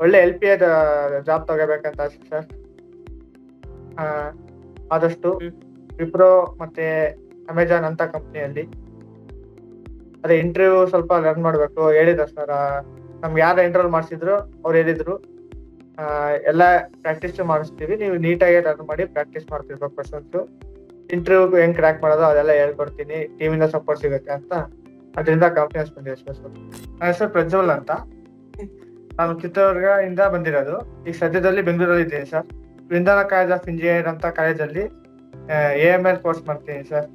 ಒಳ್ಳೆ LPA job ತಗೋಬೇಕಂತ ಆಸೆ sir. ಆದಷ್ಟು ವಿಪ್ರೋ ಮತ್ತೆ ಅಮೆಜಾನ್ ಅಂತ ಕಂಪ್ನಿಯಲ್ಲಿ ಅದೇ ಇಂಟರ್ವ್ಯೂ ಸ್ವಲ್ಪ ಲರ್ನ್ ಮಾಡಬೇಕು ಹೇಳಿದ್ರು ಸರ್. ನಮ್ಗೆ ಯಾರು ಎನ್ರೋಲ್ ಮಾಡಿಸಿದ್ರು ಅವ್ರು ಹೇಳಿದ್ರು ಎಲ್ಲ ಪ್ರಾಕ್ಟೀಸ್ ಮಾಡಿಸ್ತೀವಿ, ನೀವು ನೀಟಾಗಿ ಲರ್ನ್ ಮಾಡಿ ಪ್ರಾಕ್ಟೀಸ್ ಮಾಡ್ತಿರ್ಬೇಕು ಕ್ವಶನ್ಸ್. ಇಂಟರ್ವ್ಯೂ ಹೆಂಗ್ ಕ್ರ್ಯಾಕ್ ಮಾಡೋದು ಅದೆಲ್ಲ ಹೇಳ್ಕೊಡ್ತೀನಿ, ಟೀಮಿಂದ ಸಪೋರ್ಟ್ ಸಿಗುತ್ತೆ ಅಂತ. ಅದರಿಂದ ಕಾನ್ಫಿಡೆನ್ಸ್ ಬಂದಿದೆ ಸರ್. ನನ್ನ ಹೆಸರು ಪ್ರಜ್ವಲ್ ಅಂತ, ನಾನು ಚಿತ್ರದುರ್ಗ ಇಂದ ಬಂದಿರೋದು. ಈಗ ಸದ್ಯದಲ್ಲಿ ಬೆಂಗಳೂರಲ್ಲಿ ಇದ್ದೀನಿ ಸರ್. ವಿಂಧಾನ ಕಾಲೇಜ್ ಆಫ್ ಇಂಜಿನಿಯರ್ ಅಂತ ಕಾಲೇಜಲ್ಲಿ AML ಕೋರ್ಸ್ ಮಾಡ್ತೀನಿ sir.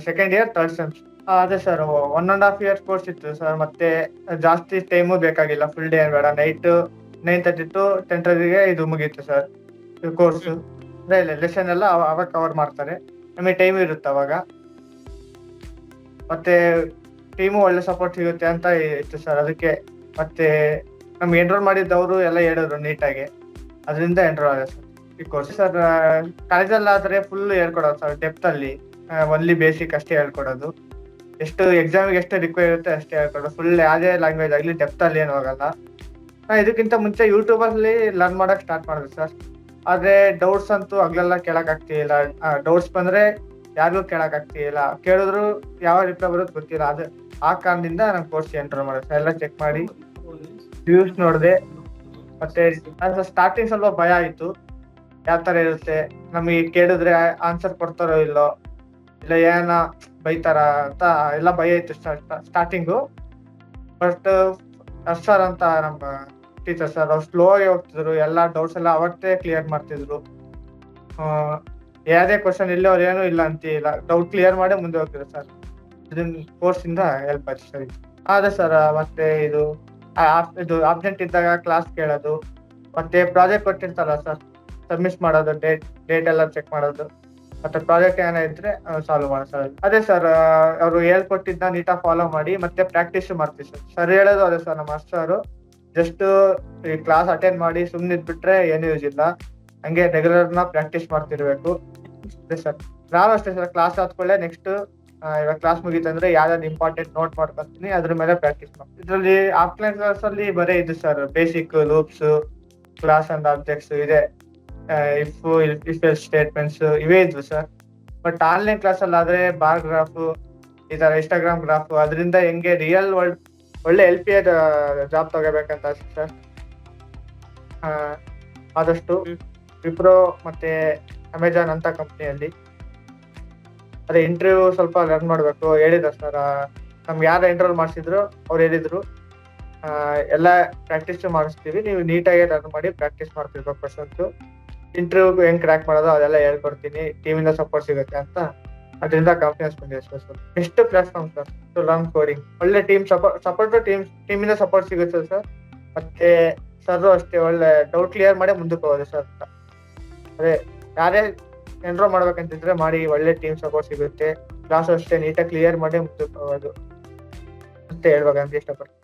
Second year third sem. ಅದೇ ಸರ್ 1.5 years ಕೋರ್ಸ್ ಇತ್ತು ಸರ್. ಮತ್ತೆ ಜಾಸ್ತಿ ಟೈಮು ಬೇಕಾಗಿಲ್ಲ, ಫುಲ್ ಡೇ ಬೇಡ, ನೈಟ್ 9:30 to 10:30 ಇದು ಮುಗೀತು ಸರ್ ಕೋರ್ಸ್. ಲೆಸನ್ ಎಲ್ಲ ಅವಾಗ ಕವರ್ ಮಾಡ್ತಾರೆ, ನಮಗೆ ಟೈಮ್ ಇರುತ್ತೆ ಅವಾಗ. ಮತ್ತೆ ಟೀಮು ಒಳ್ಳೆ ಸಪೋರ್ಟ್ ಸಿಗುತ್ತೆ ಅಂತ ಇತ್ತು ಸರ್. ಅದಕ್ಕೆ ಮತ್ತೆ ನಮ್ಗೆ ಎನ್ರೋಲ್ ಮಾಡಿದ್ದವರು ಎಲ್ಲ ಹೇಳಿದ್ರು ನೀಟಾಗಿ, ಅದರಿಂದ ಎನ್ರೋಲ್ ಆಗಿದೆ ಸರ್ ಈ ಕೋರ್ಸ್. ಸರ್ ಕಾಲೇಜಲ್ಲಿ ಆದರೆ ಫುಲ್ ಹೇಳ್ಕೊಡೋದು ಸರ್, ಡೆಪ್ತ್ ಅಲ್ಲಿ ಒನ್ಲಿ ಬೇಸಿಕ್ ಅಷ್ಟೇ ಹೇಳ್ಕೊಡೋದು. ಎಷ್ಟು ಎಕ್ಸಾಮಿಗೆ ಎಷ್ಟು ರಿಕ್ವೈರ್ ಇರುತ್ತೆ ಅಷ್ಟೇ ಹೇಳ್ಕೊಡೋದು. ಫುಲ್ ಯಾವುದೇ ಲ್ಯಾಂಗ್ವೇಜ್ ಆಗಲಿ ಡೆಪ್ತ್ ಅಲ್ಲಿ ಏನು ಹೋಗಲ್ಲ. ಇದಕ್ಕಿಂತ ಮುಂಚೆ ಯೂಟ್ಯೂಬಲ್ಲಿ ಲರ್ನ್ ಮಾಡಕ್ ಸ್ಟಾರ್ಟ್ ಮಾಡಿದೆ ಸರ್. ಆದ್ರೆ ಡೌಟ್ಸ್ ಅಂತೂ ಹಗಲೆಲ್ಲ ಕೇಳಕ್ ಆಗ್ತಿಲ್ಲ. ಡೌಟ್ಸ್ ಬಂದ್ರೆ ಯಾರಿಗೂ ಕೇಳಕ್ ಆಗ್ತಿಲ್ಲ, ಕೇಳಿದ್ರು ಯಾವ ರಿಪ್ಲೈ ಬರೋದು ಗೊತ್ತಿಲ್ಲ. ಅದು ಆ ಕಾರಣದಿಂದ ನಾನು ಕೋರ್ಸ್ ಎನ್ರೋಲ್ ಮಾಡಿದೆ ಸರ್. ಎಲ್ಲ ಚೆಕ್ ಮಾಡಿ ರಿವ್ಯೂಸ್ ನೋಡಿದೆ. ಮತ್ತೆ ಸ್ಟಾರ್ಟಿಂಗ್ ಸ್ವಲ್ಪ ಭಯ ಆಯ್ತು, ಯಾವ ತರ ಇರುತ್ತೆ, ನಮಗೆ ಕೇಳಿದ್ರೆ ಆನ್ಸರ್ ಕೊಡ್ತಾರೋ ಇಲ್ಲೋ, ಇಲ್ಲ ಏನ ಬೈತಾರ ಅಂತ ಎಲ್ಲ ಭಯ ಇತ್ತು ಸ್ಟಾರ್ಟಿಂಗು. ಬಟ್ ಸರ್ ಅಂತ ನಮ್ಮ ಟೀಚರ್ ಸರ್, ಅವ್ರು ಸ್ಲೋ ಆಗಿ ಹೋಗ್ತಿದ್ರು, ಎಲ್ಲ ಡೌಟ್ಸ್ ಎಲ್ಲ ಅವತ್ತೇ ಕ್ಲಿಯರ್ ಮಾಡ್ತಿದ್ರು. ಯಾವುದೇ ಕ್ವಶನ್ ಇಲ್ಲ ಅವ್ರು ಏನೂ ಇಲ್ಲ ಅಂತಿಲ್ಲ, ಡೌಟ್ ಕ್ಲಿಯರ್ ಮಾಡಿ ಮುಂದೆ ಹೋಗ್ತಿದ್ರು ಸರ್. ಇದನ್ನ ಕೋರ್ಸ್ ಇಂದ ಹೆಲ್ಪ್ ಆಯ್ತು ಸರ್. ಅದೇ ಸರ್, ಮತ್ತೆ ಇದು ಅಬ್ಸೆಂಟ್ ಇದ್ದಾಗ ಕ್ಲಾಸ್ ಕೇಳೋದು, ಮತ್ತೆ ಪ್ರಾಜೆಕ್ಟ್ ಕೊಟ್ಟಿರ್ತಾರಲ್ಲ ಸರ್, ಸಬ್ಮಿಟ್ ಮಾಡೋದು, ಡೇಟ್ ಎಲ್ಲ ಚೆಕ್ ಮಾಡೋದು, ಮತ್ತೆ ಪ್ರಾಜೆಕ್ಟ್ ಏನೋ ಇದ್ರೆ ಸಾಲ್ವ್ ಮಾಡೋದು ಸರ್. ಅದೇ ಸರ್, ಅವರು ಹೇಳ್ಕೊಟ್ಟಿದ್ದ ನೀಟಾಗಿ ಫಾಲೋ ಮಾಡಿ ಮತ್ತೆ ಪ್ರಾಕ್ಟೀಸ್ ಮಾಡ್ತೀವಿ ಸರ್. ಸರ್ ಹೇಳೋದು ಅದೇ ಸರ್, ನಮ್ಮ ಮಾಸ್ಟರ್ ಜಸ್ಟ್ ಈ ಕ್ಲಾಸ್ ಅಟೆಂಡ್ ಮಾಡಿ ಸುಮ್ಮನೆ ಇದ್ಬಿಟ್ರೆ ಏನು ಯೂಸ್ ಇಲ್ಲ, ಹಂಗೆ ರೆಗ್ಯುಲರ್ನ ಪ್ರಾಕ್ಟೀಸ್ ಮಾಡ್ತಿರ್ಬೇಕು. ಅದೇ ಸರ್, ನಾನು ಅಷ್ಟೇ ಸರ್, ಕ್ಲಾಸ್ ಆದ್ಕೊಳ್ಳೆ ನೆಕ್ಸ್ಟ್ ಇವಾಗ ಕ್ಲಾಸ್ ಮುಗೀತಂದ್ರೆ ಯಾವ್ದಾದ್ರು ಇಂಪಾರ್ಟೆಂಟ್ ನೋಟ್ ಮಾಡ್ಕೊತೀನಿ, ಅದ್ರ ಮೇಲೆ ಪ್ರಾಕ್ಟೀಸ್ ಮಾಡ್ತೀನಿ. ಇದರಲ್ಲಿ ಆಫ್ಲೈನ್ ಕ್ಲಾಸ್ ಅಲ್ಲಿ ಬರೀ ಇದು sir, basic loops, class and objects ಇದೆ, ಇಫ್ ಎಲ್ಸ್ ಸ್ಟೇಟ್ಮೆಂಟ್ಸ್ ಇವೇ ಇದ್ವು ಸರ್. ಬಟ್ ಆನ್ಲೈನ್ ಕ್ಲಾಸ್ ಅಲ್ಲಿ ಆದ್ರೆ ಬಾರ್ ಗ್ರಾಫ್, ಈ ತರ ಇನ್ಸ್ಟಾಗ್ರಾಮ್ ಗ್ರಾಫ್, ಅದರಿಂದ ಹೆಂಗೆ ರಿಯಲ್ ವರ್ಲ್ಡ್ ಒಳ್ಳೆ LPA ಜಾಬ್ ತಗೋಬೇಕಂತ ಆಸೆ ಸರ್. ಆದಷ್ಟು ವಿಪ್ರೋ ಮತ್ತೆ ಅಮೆಜಾನ್ ಅಂತ ಕಂಪ್ನಿಯಲ್ಲಿ ಅದೇ ಇಂಟರ್ವ್ಯೂ ಸ್ವಲ್ಪ ಲರ್ನ್ ಮಾಡಬೇಕು ಹೇಳಿದ್ರು ಸರ್. ನಮ್ಗೆ ಯಾರು ಎನ್ರೋಲ್ ಮಾಡಿಸಿದ್ರು ಅವ್ರು ಹೇಳಿದ್ರು ಎಲ್ಲ ಪ್ರಾಕ್ಟೀಸ್ ಮಾಡಿಸ್ತೀವಿ, ನೀವು ನೀಟಾಗಿ ಲರ್ನ್ ಮಾಡಿ ಪ್ರಾಕ್ಟೀಸ್ ಮಾಡ್ತಿರ್ಬೇಕು ಕ್ವಶನ್ಸ್. ಇಂಟರ್ವ್ಯೂ ಹೆಂಗ್ ಕ್ರ್ಯಾಕ್ ಮಾಡೋದು ಅದೆಲ್ಲ ಹೇಳ್ಕೊಡ್ತೀನಿ, ಟೀಮಿಂದ ಸಪೋರ್ಟ್ ಸಿಗುತ್ತೆ ಅಂತ. ಅದರಿಂದ ಕಾನ್ಫಿಡೆನ್ಸ್ ಬಂದಿದೆ ಸರ್. ಎಷ್ಟು platform sir to learn coding, ಒಳ್ಳೆ ಸಪೋರ್ಟ್ ಟೀಮಿಂದ ಸಪೋರ್ಟ್ ಸಿಗುತ್ತೆ ಸರ್. ಮತ್ತೆ ಸರ್ ಅಷ್ಟೇ ಒಳ್ಳೆ ಡೌಟ್ ಕ್ಲಿಯರ್ ಮಾಡಿ ಮುಂದಕ್ಕೆ ಹೋಗೋದು ಸರ್. ಅದೇ ಯಾರೇ ಎನ್ರೋಲ್ ಮಾಡ್ಬೇಕಂತಿದ್ರೆ ಮಾಡಿ, ಒಳ್ಳೆ ಟೀಮ್ ಸಪೋರ್ಟ್ ಸಿಗುತ್ತೆ. ಕ್ಲಾಸ್ ಅಷ್ಟೇ ನೀಟಾಗಿ ಕ್ಲಿಯರ್ ಮಾಡಿ ಮುಂದಕ್ಕೆ ಹೋಗೋದು ಅಂತ ಹೇಳ್ಬೇಕಂತ ಇಷ್ಟಪಡ್ತೀನಿ.